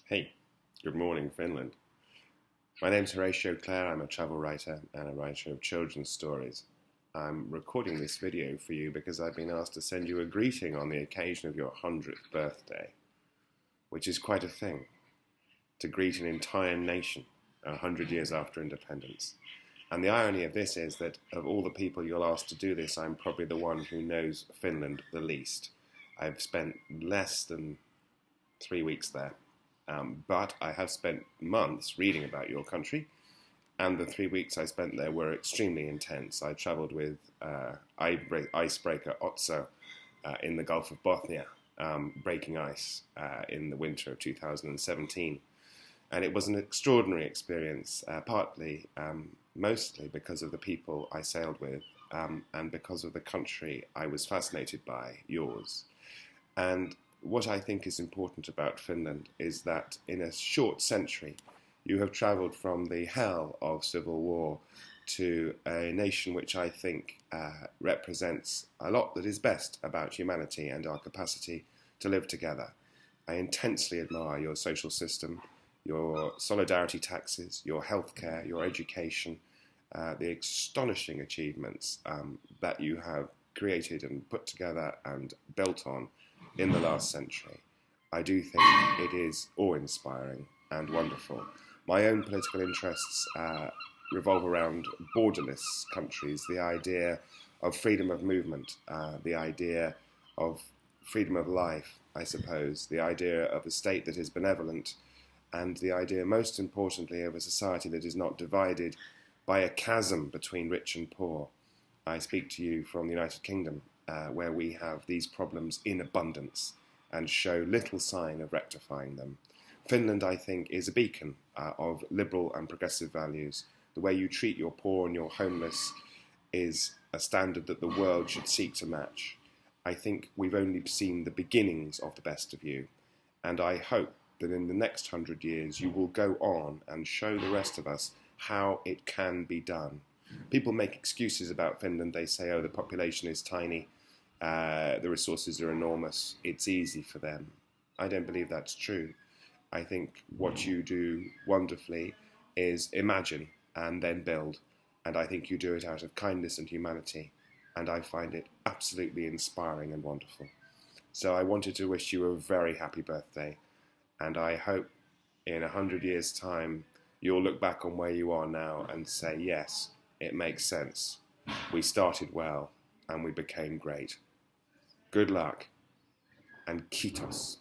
Hey, good morning, Finland. My name's Horatio Clare. I'm a travel writer and a writer of children's stories. I'm recording this video for you because I've been asked to send you a greeting on the occasion of your 100th birthday, which is quite a thing, to greet an entire nation 100 years after independence. And the irony of this is that of all the people you'll ask to do this, I'm probably the one who knows Finland the least. I've spent less than 3 weeks there. But I have spent months reading about your country, and the 3 weeks I spent there were extremely intense. I travelled with icebreaker Otso in the Gulf of Bothnia, breaking ice in the winter of 2017. And it was an extraordinary experience, mostly because of the people I sailed with and because of the country I was fascinated by, yours. And what I think is important about Finland is that in a short century, you have travelled from the hell of civil war to a nation which I think represents a lot that is best about humanity and our capacity to live together. I intensely admire your social system, your solidarity taxes, your healthcare, your education, the astonishing achievements that you have created and put together and built on in the last century. I do think it is awe-inspiring and wonderful. My own political interests revolve around borderless countries, the idea of freedom of movement, the idea of freedom of life, I suppose, the idea of a state that is benevolent, and the idea, most importantly, of a society that is not divided by a chasm between rich and poor. I speak to you from the United Kingdom, where we have these problems in abundance and show little sign of rectifying them. Finland, I think, is a beacon of liberal and progressive values. The way you treat your poor and your homeless is a standard that the world should seek to match. I think we've only seen the beginnings of the best of you, and I hope that in the next 100 years you will go on and show the rest of us how it can be done. People make excuses about Finland. They say, oh, the population is tiny, the resources are enormous, it's easy for them. I don't believe that's true. I think what you do wonderfully is imagine and then build, and I think you do it out of kindness and humanity, and I find it absolutely inspiring and wonderful. So I wanted to wish you a very happy birthday, and I hope in 100 years' time you'll look back on where you are now and say, yes, it makes sense. We started well and we became great. Good luck and kiitos.